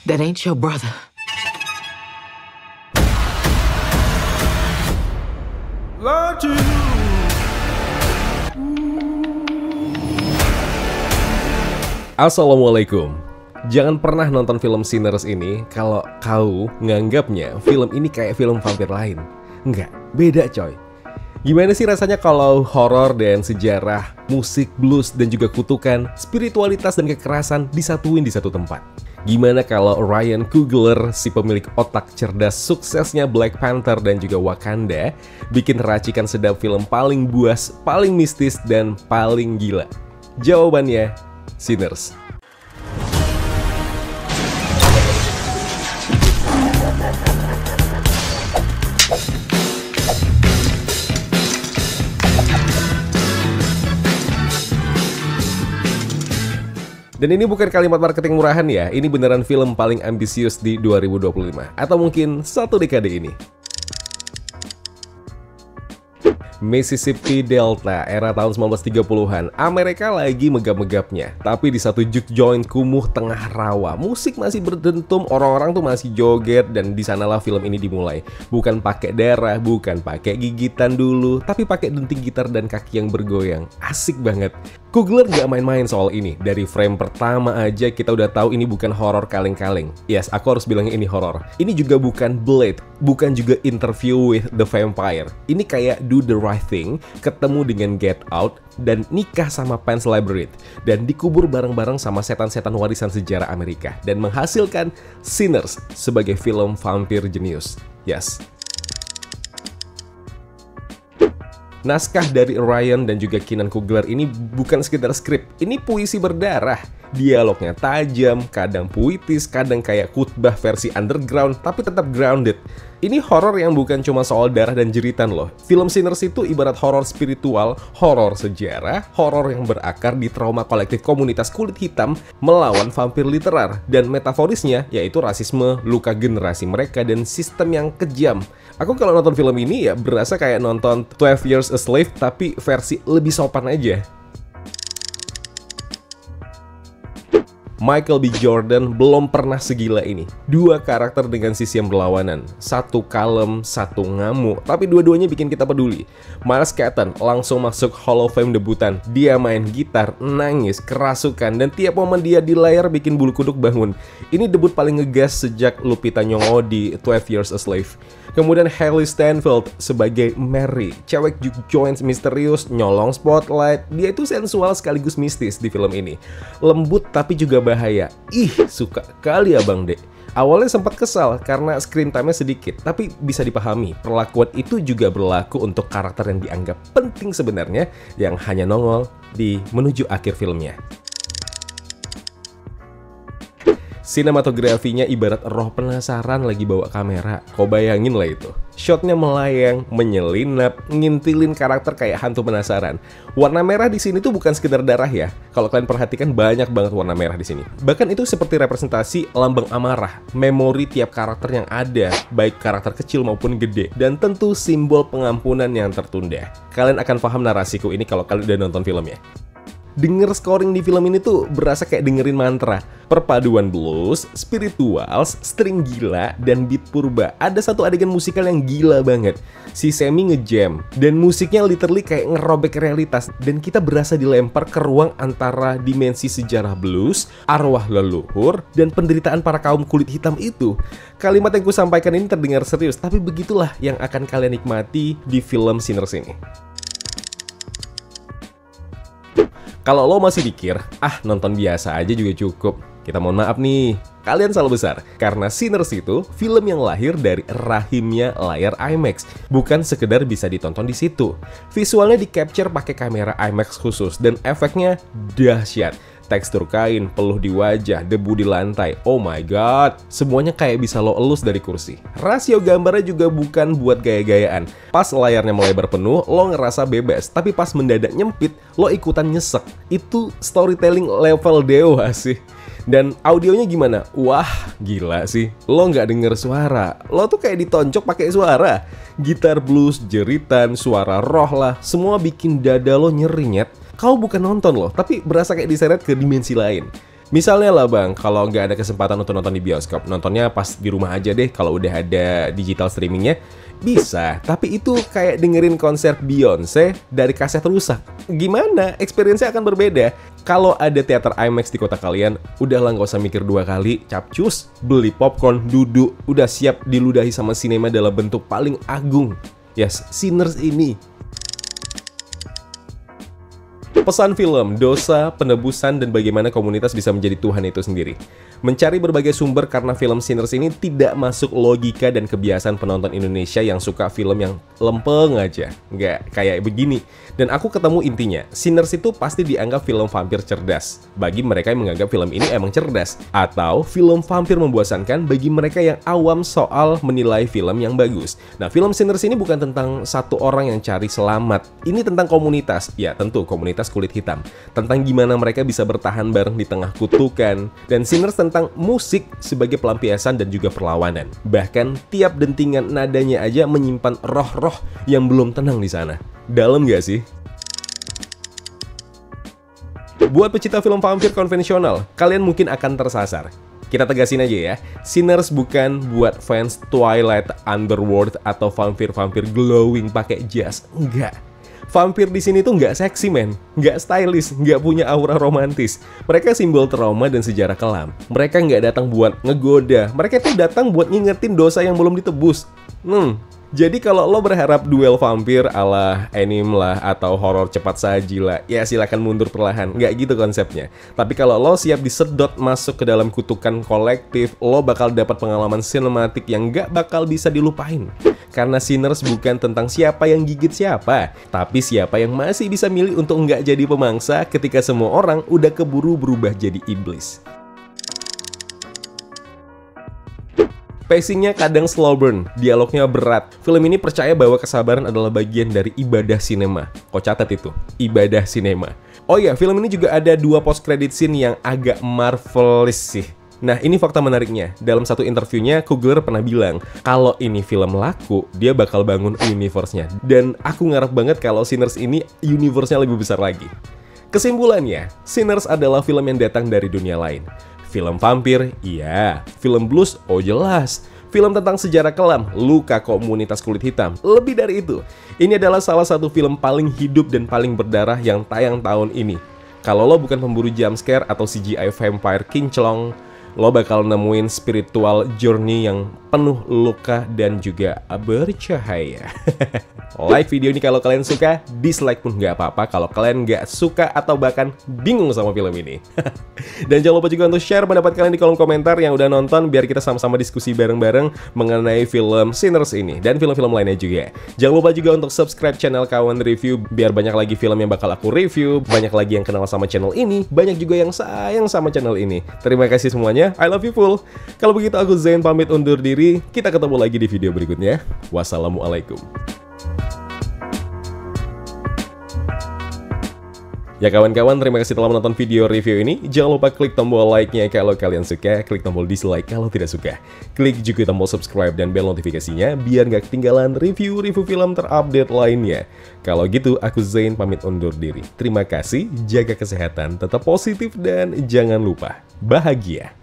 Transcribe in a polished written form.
That ain't your brother. Assalamualaikum. Jangan pernah nonton film Sinners ini kalau kau nganggapnya film ini kayak film vampir lain. Enggak, beda coy. Gimana sih rasanya kalau horor dan sejarah, musik, blues, dan juga kutukan, spiritualitas dan kekerasan disatuin di satu tempat? Gimana kalau Ryan Coogler, si pemilik otak cerdas suksesnya Black Panther dan juga Wakanda, bikin racikan sedap film paling buas, paling mistis, dan paling gila? Jawabannya, Sinners. Dan ini bukan kalimat marketing murahan ya, ini beneran film paling ambisius di 2025, atau mungkin satu dekade ini. Mississippi Delta, era tahun 1930-an, Amerika lagi megap-megapnya. Tapi di satu juke joint kumuh tengah rawa, musik masih berdentum, orang-orang tuh masih joget, dan di sanalah film ini dimulai. Bukan pakai darah, bukan pakai gigitan dulu, tapi pakai denting gitar dan kaki yang bergoyang. Asik banget. Coogler gak main-main soal ini. Dari frame pertama aja kita udah tahu ini bukan horor kaleng-kaleng. Yes, aku harus bilangnya ini horor. Ini juga bukan Blade, bukan juga Interview with the Vampire. Ini kayak Do the Right Thing, ketemu dengan Get Out, dan nikah sama Pan's Labyrinth, dan dikubur bareng-bareng sama setan-setan warisan sejarah Amerika, dan menghasilkan Sinners sebagai film vampir jenius. Yes. Naskah dari Ryan dan juga Keenan Coogler ini bukan sekedar skrip, ini puisi berdarah. Dialognya tajam, kadang puitis, kadang kayak khutbah versi underground, tapi tetap grounded. Ini horor yang bukan cuma soal darah dan jeritan loh. Film Sinners itu ibarat horor spiritual, horor sejarah, horor yang berakar di trauma kolektif komunitas kulit hitam melawan vampir literar. Dan metaforisnya yaitu rasisme, luka generasi mereka, dan sistem yang kejam. Aku kalau nonton film ini ya berasa kayak nonton 12 Years a Slave tapi versi lebih sopan aja. Michael B. Jordan belum pernah segila ini. Dua karakter dengan sisi yang berlawanan. Satu kalem, satu ngamuk, tapi dua-duanya bikin kita peduli. Miles Keaton langsung masuk Hall of Fame debutan. Dia main gitar, nangis, kerasukan, dan tiap momen dia di layar bikin bulu kuduk bangun. Ini debut paling ngegas sejak Lupita Nyong'o di 12 Years a Slave. Kemudian Hailee Steinfeld sebagai Mary, cewek juke joints misterius, nyolong spotlight. Dia itu sensual sekaligus mistis di film ini. Lembut tapi juga bahaya. Ih, suka kali abang dek. Awalnya sempat kesal karena screen time-nya sedikit, tapi bisa dipahami. Perlakuan itu juga berlaku untuk karakter yang dianggap penting sebenarnya, yang hanya nongol di menuju akhir filmnya. Sinematografinya ibarat roh penasaran lagi bawa kamera. Kau bayangin lah itu. Shotnya melayang, menyelinap, ngintilin karakter kayak hantu penasaran. Warna merah di sini tuh bukan sekedar darah ya. Kalau kalian perhatikan banyak banget warna merah di sini. Bahkan itu seperti representasi lambang amarah, memori tiap karakter yang ada, baik karakter kecil maupun gede, dan tentu simbol pengampunan yang tertunda. Kalian akan paham narasiku ini kalau kalian udah nonton filmnya. Denger scoring di film ini tuh berasa kayak dengerin mantra. Perpaduan blues, spirituals, string gila, dan beat purba. Ada satu adegan musikal yang gila banget. Si Sammy ngejam, dan musiknya literally kayak ngerobek realitas. Dan kita berasa dilempar ke ruang antara dimensi sejarah blues, arwah leluhur, dan penderitaan para kaum kulit hitam itu. Kalimat yang kusampaikan ini terdengar serius, tapi begitulah yang akan kalian nikmati di film Sinners ini. Kalau lo masih pikir, nonton biasa aja juga cukup, kita mohon maaf nih, kalian salah besar. Karena Sinners itu film yang lahir dari rahimnya layar IMAX, bukan sekedar bisa ditonton di situ. Visualnya di capture pakai kamera IMAX khusus dan efeknya dahsyat. Tekstur kain, peluh di wajah, debu di lantai, oh my god, semuanya kayak bisa lo elus dari kursi. Rasio gambarnya juga bukan buat gaya-gayaan. Pas layarnya melebar penuh, lo ngerasa bebas, tapi pas mendadak nyempit, lo ikutan nyesek. Itu storytelling level dewa sih. Dan audionya gimana? Wah, gila sih. Lo nggak denger suara, lo tuh kayak ditonjok pakai suara. Gitar blues, jeritan, suara roh lah, semua bikin dada lo nyeri nyet. Kau bukan nonton loh, tapi berasa kayak diseret ke dimensi lain. Misalnya lah bang, kalau nggak ada kesempatan untuk nonton di bioskop, nontonnya pas di rumah aja deh kalau udah ada digital streamingnya. Bisa, tapi itu kayak dengerin konser Beyonce dari kaset rusak. Gimana? Experience-nya akan berbeda. Kalau ada teater IMAX di kota kalian, udahlah nggak usah mikir dua kali, capcus, beli popcorn, duduk, udah siap diludahi sama sinema dalam bentuk paling agung. Yes, Sinners ini. Pesan film, dosa, penebusan, dan bagaimana komunitas bisa menjadi Tuhan itu sendiri. Mencari berbagai sumber karena film Sinners ini tidak masuk logika dan kebiasaan penonton Indonesia yang suka film yang lempeng aja. Nggak kayak begini. Dan aku ketemu intinya, Sinners itu pasti dianggap film vampir cerdas. Bagi mereka yang menganggap film ini emang cerdas. Atau film vampir membosankan bagi mereka yang awam soal menilai film yang bagus. Nah, film Sinners ini bukan tentang satu orang yang cari selamat. Ini tentang komunitas. Ya, tentu komunitas kulit hitam, tentang gimana mereka bisa bertahan bareng di tengah kutukan, dan Sinners tentang musik sebagai pelampiasan dan juga perlawanan. Bahkan tiap dentingan nadanya aja menyimpan roh-roh yang belum tenang di sana. Dalam gak sih? Buat pecinta film vampir konvensional, kalian mungkin akan tersasar. Kita tegasin aja ya, Sinners bukan buat fans Twilight, Underworld, atau vampir-vampir glowing pakai jas. Enggak. Vampir di sini tuh nggak seksi men, nggak stylish, nggak punya aura romantis. Mereka simbol trauma dan sejarah kelam. Mereka nggak datang buat ngegoda, mereka tuh datang buat ngingetin dosa yang belum ditebus. Jadi kalau lo berharap duel vampir ala anime lah atau horor cepat saji lah, ya silakan mundur perlahan. Nggak gitu konsepnya. Tapi kalau lo siap disedot masuk ke dalam kutukan kolektif, lo bakal dapat pengalaman sinematik yang nggak bakal bisa dilupain. Karena Sinners bukan tentang siapa yang gigit siapa, tapi siapa yang masih bisa milih untuk nggak jadi pemangsa ketika semua orang udah keburu berubah jadi iblis. Pacingnya kadang slow burn, dialognya berat. Film ini percaya bahwa kesabaran adalah bagian dari ibadah sinema. Kok catat itu, ibadah sinema. Oh iya, film ini juga ada 2 post credit scene yang agak marvelous sih. Nah, ini fakta menariknya. Dalam satu interviewnya, Coogler pernah bilang, kalau ini film laku, dia bakal bangun universe-nya. Dan aku ngarep banget kalau Sinners ini universe-nya lebih besar lagi. Kesimpulannya, Sinners adalah film yang datang dari dunia lain. Film vampir, iya. Film blues, oh jelas. Film tentang sejarah kelam, luka komunitas kulit hitam. Lebih dari itu, ini adalah salah satu film paling hidup dan paling berdarah yang tayang tahun ini. Kalau lo bukan pemburu jumpscare atau CGI vampire kinclong, lo bakal nemuin spiritual journey yang penuh luka dan juga bercahaya. Like video ini kalau kalian suka, dislike pun nggak apa-apa kalau kalian nggak suka atau bahkan bingung sama film ini. Dan jangan lupa juga untuk share pendapat kalian di kolom komentar yang udah nonton, biar kita sama-sama diskusi bareng-bareng mengenai film Sinners ini dan film-film lainnya juga. Jangan lupa juga untuk subscribe channel Kawan Review biar banyak lagi film yang bakal aku review, banyak lagi yang kenal sama channel ini, banyak juga yang sayang sama channel ini. Terima kasih semuanya, I love you full. Kalau begitu aku Zain pamit undur diri, kita ketemu lagi di video berikutnya. Wassalamualaikum. Ya kawan-kawan, terima kasih telah menonton video review ini. Jangan lupa klik tombol like-nya kalau kalian suka, klik tombol dislike kalau tidak suka. Klik juga tombol subscribe dan bel notifikasinya biar nggak ketinggalan review-review film terupdate lainnya. Kalau gitu, aku Zain pamit undur diri. Terima kasih, jaga kesehatan, tetap positif, dan jangan lupa bahagia.